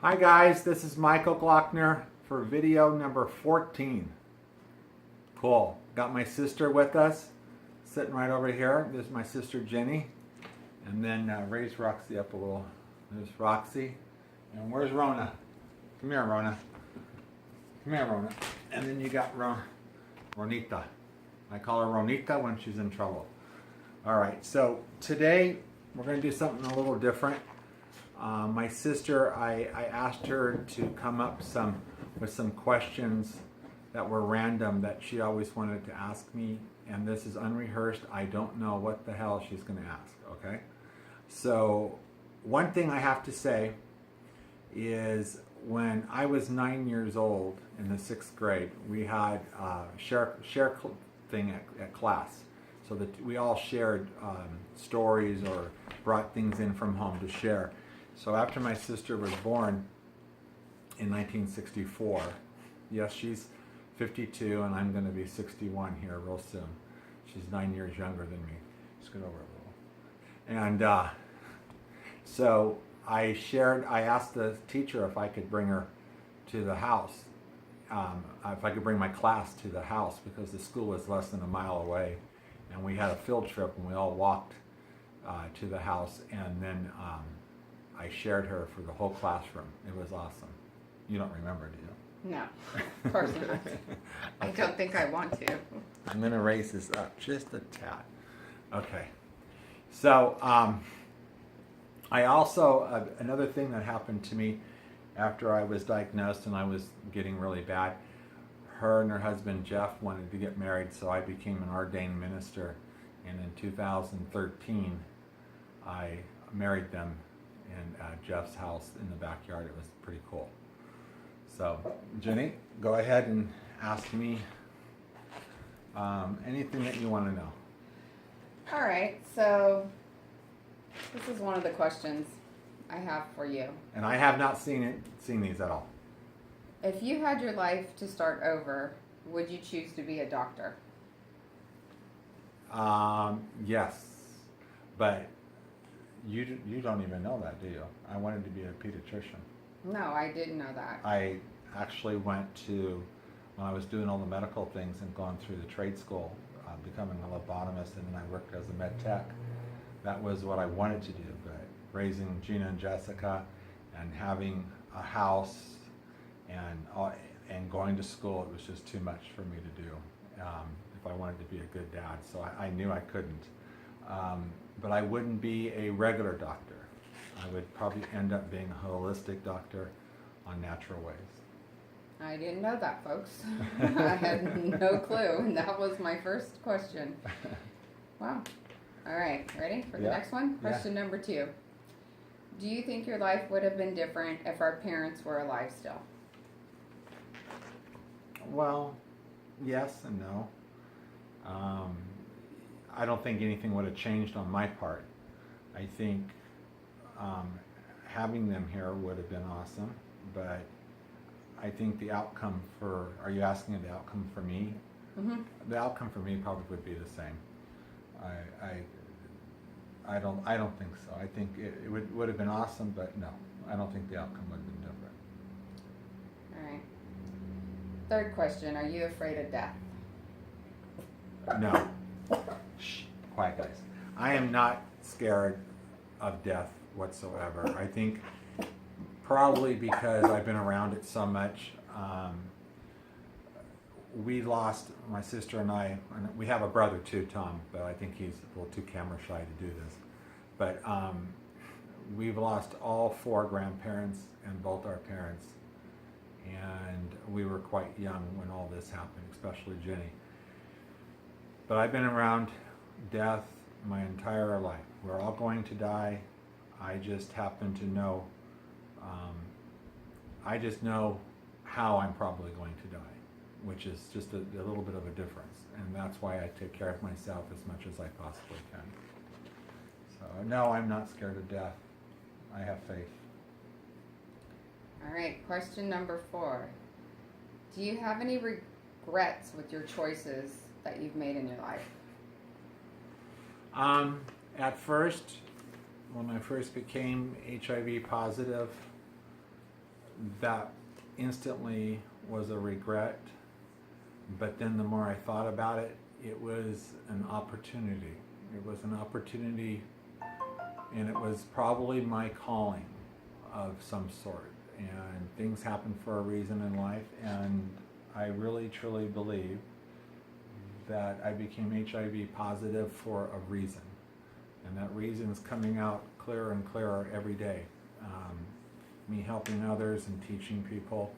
Hi guys, this is Michael Glockner for video number 14. Cool. Got my sister with us, sitting right over here. This is my sister Jenny. And then raise Roxy up a little. There's Roxy. And where's Rona? Come here, Rona. Come here, Rona. And then you got Ronita. I call her Ronita when she's in trouble. All right, so today we're going to do something a little different. My sister, I asked her to come up with some questions that were random that she always wanted to ask me, and this is unrehearsed. I don't know what the hell she's going to ask, okay? So one thing I have to say is when I was 9 years old in the 6th grade, we had a share thing at class, so that we all shared stories or brought things in from home to share. So after my sister was born in 1964, yes, she's 52 and I'm going to be 61 here real soon. She's 9 years younger than me. Just get over a little. And so I asked the teacher if I could bring her to the house, if I could bring my class to the house, because the school was less than a mile away. And we had a field trip and we all walked to the house, and then I shared her for the whole classroom. It was awesome. You don't remember, do you? No, of course not. I don't think I want to. I'm going to raise this up just a tad. Okay. So I also, another thing that happened to me after I was diagnosed and I was getting really bad, her and her husband Jeff wanted to get married, so I became an ordained minister. And in 2013, I married them in Jeff's house in the backyard. It was pretty cool. So, Jenny, go ahead and ask me anything that you want to know. All right, so this is one of the questions I have for you. And I have not seen these at all. If you had your life to start over, would you choose to be a doctor? Yes, but you don't even know that, do you? I wanted to be a pediatrician. No, I didn't know that. I actually went to, when I was doing all the medical things and going through the trade school, becoming a lobotomist, and then I worked as a med tech. That was what I wanted to do, but raising Gina and Jessica and having a house and going to school, it was just too much for me to do if I wanted to be a good dad. So I knew I couldn't. But I wouldn't be a regular doctor. I would probably end up being a holistic doctor on natural ways. I didn't know that, folks. I had no clue, and that was my first question. Wow. All right, ready for the next one? Question number 2. Do you think your life would have been different if our parents were alive still? Well, yes and no. I don't think anything would have changed on my part. I think having them here would have been awesome, but I think the outcome for, are you asking the outcome for me? Mm-hmm. The outcome for me probably would be the same. I don't think so. I think it would have been awesome, but no, I don't think the outcome would have been different. All right. Third question, are you afraid of death? No. Shh, quiet guys. I am not scared of death whatsoever. I think probably because I've been around it so much. We lost, my sister and I, and we have a brother too, Tom, but I think he's a little too camera shy to do this. But we've lost all 4 grandparents and both our parents. And we were quite young when all this happened, especially Jenny. But I've been around death my entire life. We're all going to die. I just happen to know, I just know how I'm probably going to die, which is just a little bit of a difference. And that's why I take care of myself as much as I possibly can. So no, I'm not scared of death. I have faith. All right, question number 4. Do you have any regrets with your choices that you've made in your life? At first, when I first became HIV positive, that instantly was a regret. But then the more I thought about it, it was an opportunity. It was an opportunity, and it was probably my calling of some sort. And things happen for a reason in life, and I really truly believe that I became HIV positive for a reason. And that reason is coming out clearer and clearer every day. Me helping others and teaching people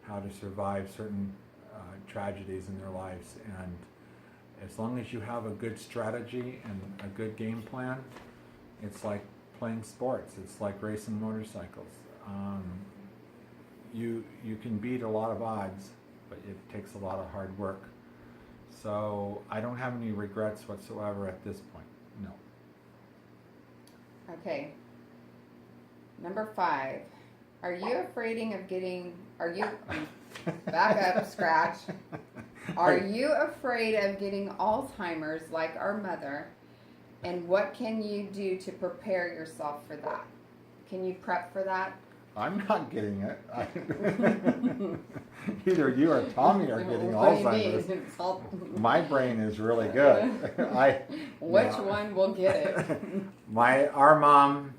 how to survive certain tragedies in their lives. And as long as you have a good strategy and a good game plan, it's like playing sports. It's like racing motorcycles. You can beat a lot of odds, but it takes a lot of hard work. So I don't have any regrets whatsoever at this point. No. Okay. Number 5. Are you afraid of getting? Back up, scratch. Are you afraid of getting Alzheimer's like our mother? And what can you do to prepare yourself for that? Can you prep for that? I'm not getting it. Either you or Tommy are getting What do you Alzheimer's. mean? My brain is really good. Which one will get it? Our mom,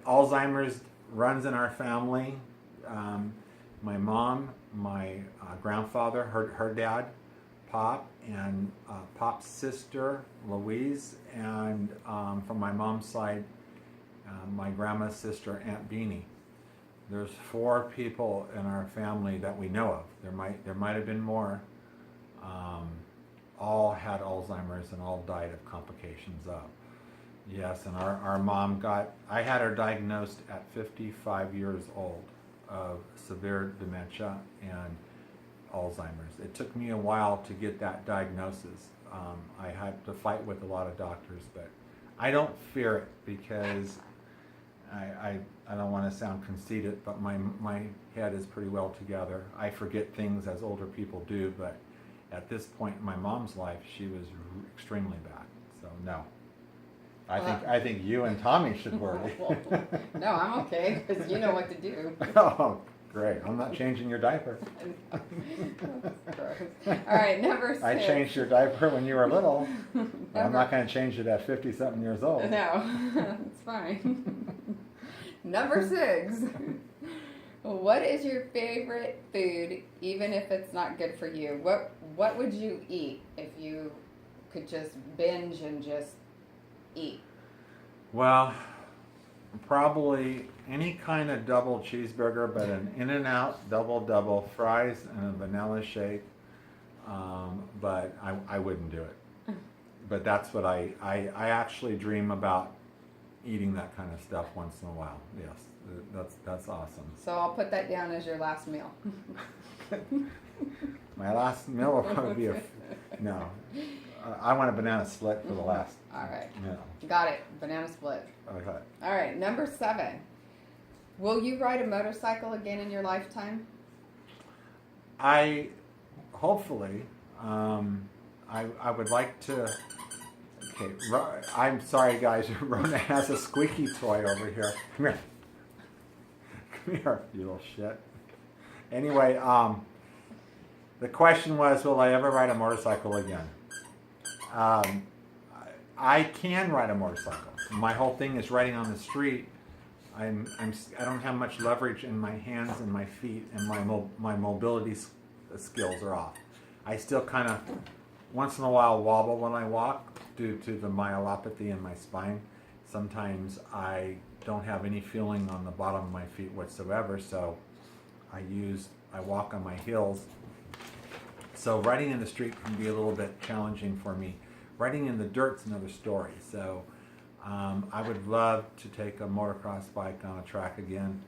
Alzheimer's runs in our family. My mom, my grandfather, her dad, Pop, and Pop's sister, Louise, and from my mom's side, my grandma's sister, Aunt Beanie. There's 4 people in our family that we know of. There might have been more. All had Alzheimer's and all died of complications of. Yes, and our mom I had her diagnosed at 55 years old of severe dementia and Alzheimer's. It took me a while to get that diagnosis. I had to fight with a lot of doctors, but I don't fear it because I don't want to sound conceited, but my head is pretty well together. I forget things as older people do, but at this point in my mom's life, she was extremely bad. So no. I think you and Tommy should worry. No, I'm okay because you know what to do. Oh, great. I'm not changing your diaper. All right, number 6. I changed your diaper when you were little. But I'm not going to change it at 50-something years old. No, it's fine. Number 6. What is your favorite food, even if it's not good for you? What would you eat if you could just binge and just eat? Well, probably any kind of double cheeseburger, but an In-N-Out double fries and a vanilla shake. But I wouldn't do it. But that's what I actually dream about, eating that kind of stuff once in a while. Yes, that's awesome. So I'll put that down as your last meal. My last meal will probably be no. I want a banana split for the last. All right. meal. Got it. Banana split. Okay. All right. Number 7. Will you ride a motorcycle again in your lifetime? Hopefully, I would like to. Okay, I'm sorry, guys. Rona has a squeaky toy over here. Come here. Come here, you little shit. Anyway, the question was, will I ever ride a motorcycle again? I can ride a motorcycle. My whole thing is riding on the street. I don't have much leverage in my hands and my feet, and my mobility skills are off. I still kind of, once in a while, wobble when I walk due to the myelopathy in my spine. Sometimes I don't have any feeling on the bottom of my feet whatsoever, so I walk on my heels. So riding in the street can be a little bit challenging for me. Riding in the dirt's another story. So I would love to take a motocross bike on a track again.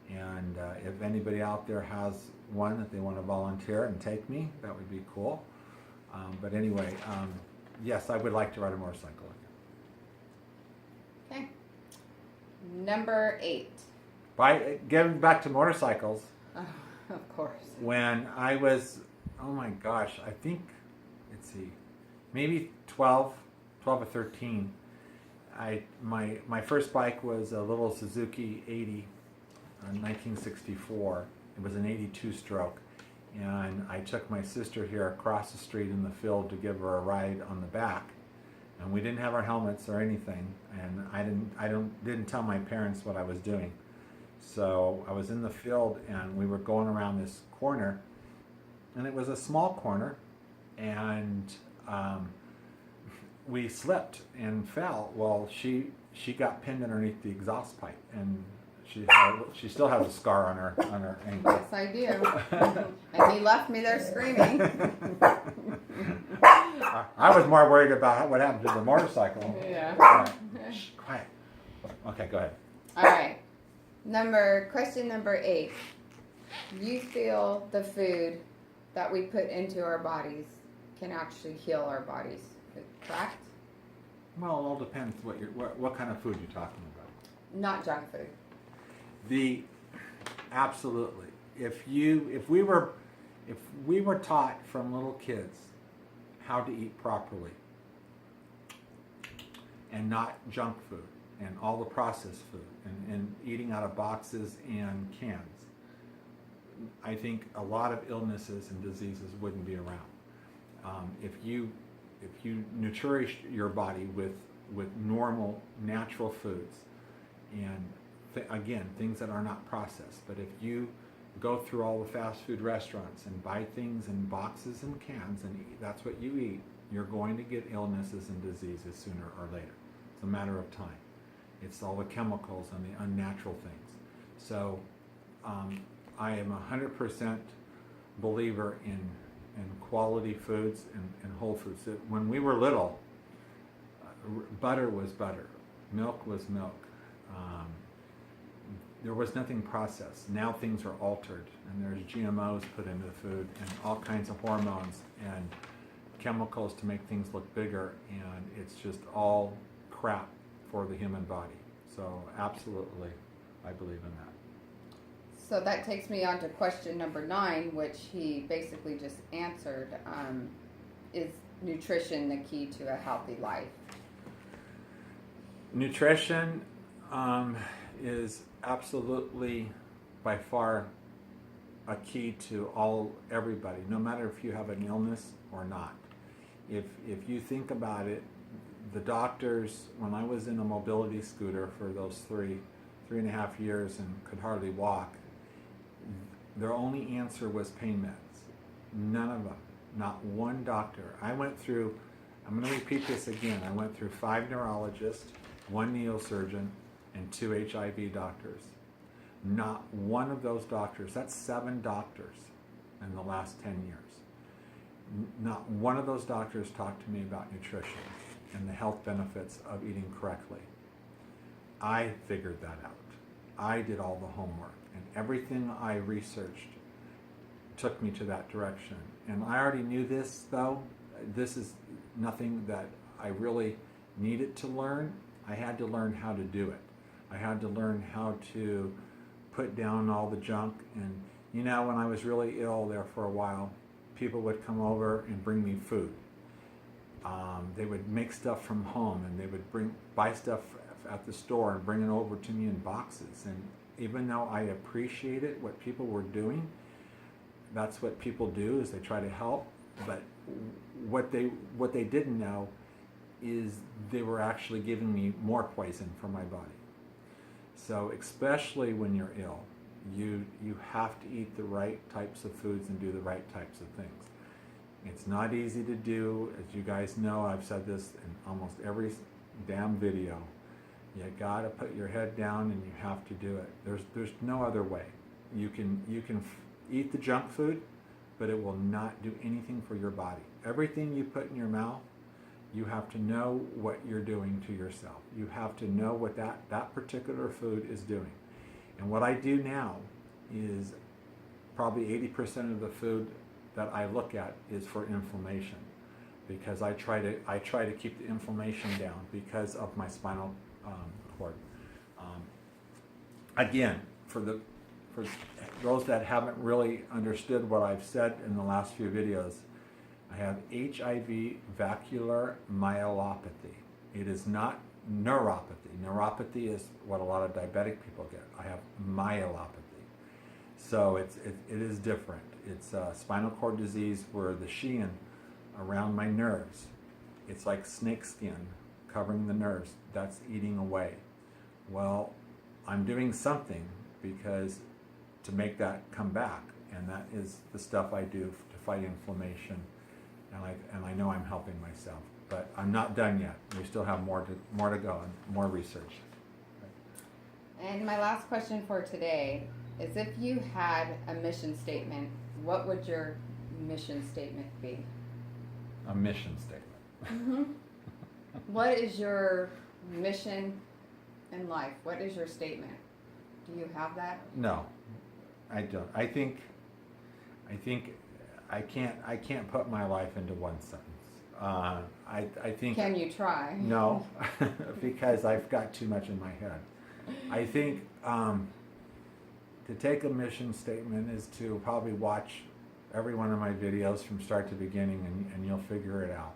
And if anybody out there has one that they want to volunteer and take me, that would be cool. But anyway, yes, I would like to ride a motorcycle again. Okay. Number 8. Getting back to motorcycles. Oh, of course. When I was, oh my gosh, I think, let's see, maybe 12 or 13. My first bike was a little Suzuki 80. in 1964. It was an 82 stroke. And I took my sister here across the street in the field to give her a ride on the back. And we didn't have our helmets or anything. And I didn't tell my parents what I was doing. So I was in the field and we were going around this corner. And it was a small corner. And we slipped and fell. Well, she got pinned underneath the exhaust pipe, and she still has a scar on her ankle. Yes, I do. And he left me there screaming. I was more worried about what happened to the motorcycle. Yeah. Right. Shh, quiet. Okay, go ahead. All right. Question number 8. You feel the food that we put into our bodies can actually heal our bodies, correct? Well, it all depends what kind of food you're talking about. Not junk food. Absolutely. If we were taught from little kids how to eat properly and not junk food and all the processed food and eating out of boxes and cans, I think a lot of illnesses and diseases wouldn't be around. If you nourish your body with normal, natural foods, and again, things that are not processed. But if you go through all the fast food restaurants and buy things in boxes and cans and that's what you eat, you're going to get illnesses and diseases sooner or later. It's a matter of time. It's all the chemicals and the unnatural things. So I am 100% believer in quality foods and whole foods. When we were little, butter was butter, milk was milk. There was nothing processed. Now things are altered, and there's GMOs put into the food, and all kinds of hormones and chemicals to make things look bigger, and it's just all crap for the human body. So absolutely, I believe in that. So that takes me on to question number 9, which he basically just answered. Is nutrition the key to a healthy life? Nutrition is absolutely by far a key to everybody, no matter if you have an illness or not. If you think about it, the doctors, when I was in a mobility scooter for those three and a half years and could hardly walk, their only answer was pain meds. None of them. Not one doctor. I'm going to repeat this again. I went through 5 neurologists, 1 neurosurgeon, and 2 HIV doctors. Not one of those doctors, that's 7 doctors in the last 10 years. Not one of those doctors talked to me about nutrition and the health benefits of eating correctly. I figured that out. I did all the homework, and everything I researched took me to that direction. And I already knew this, though. This is nothing that I really needed to learn. I had to learn how to do it. I had to learn how to put down all the junk. And when I was really ill there for a while, people would come over and bring me food. They would make stuff from home, and they would buy stuff at the store and bring it over to me in boxes. And even though I appreciated what people were doing, that's what people do, is they try to help. But what they didn't know is they were actually giving me more poison for my body. So especially when you're ill, you have to eat the right types of foods and do the right types of things. It's not easy to do. As you guys know, I've said this in almost every damn video. You gotta put your head down and you have to do it. There's no other way. You can eat the junk food, but it will not do anything for your body. Everything you put in your mouth, you have to know what you're doing to yourself. You have to know what that particular food is doing. And what I do now is probably 80% of the food that I look at is for inflammation, because I try to keep the inflammation down because of my spinal cord. Again, for those that haven't really understood what I've said in the last few videos, I have HIV vascular myelopathy. It is not neuropathy. Neuropathy is what a lot of diabetic people get. I have myelopathy. So it is different. It's a spinal cord disease where the shin around my nerves, it's like snake skin covering the nerves. That's eating away. Well, I'm doing something because to make that come back, and that is the stuff I do to fight inflammation, and I know I'm helping myself, but I'm not done yet. We still have more to go and more research. And my last question for today is, if you had a mission statement, what would your mission statement be? A mission statement. Mm-hmm. What is your mission in life? What is your statement? Do you have that? No, I don't. I think I can't put my life into one sentence. I think. Can you try? No, because I've got too much in my head. I think to take a mission statement is to probably watch every one of my videos from start to beginning, and you'll figure it out.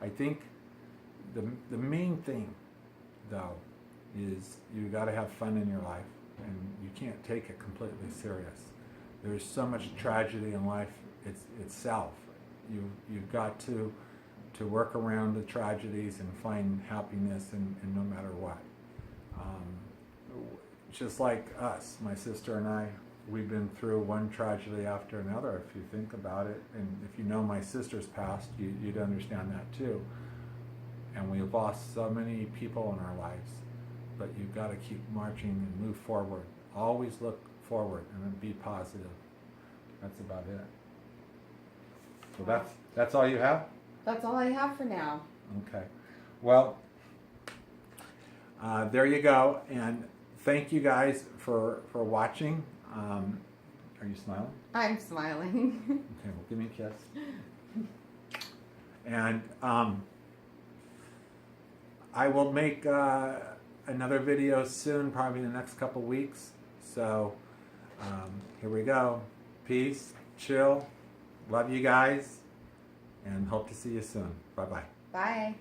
I think the main thing, though, is you got to have fun in your life, and you can't take it completely serious. There's so much tragedy in life itself. You've got to work around the tragedies and find happiness in no matter what. Just like us, my sister and I, we've been through one tragedy after another, if you think about it. And if you know my sister's past, you'd understand that too. And we've lost so many people in our lives. But you've got to keep marching and move forward. Always look forward and then be positive. That's about it. So that's all you have? That's all I have for now. Okay. Well, there you go. And thank you guys for watching. Are you smiling? I'm smiling. Okay, well, give me a kiss. And I will make another video soon, probably in the next couple weeks. So here we go. Peace, chill, love you guys, and hope to see you soon. Bye-bye. Bye.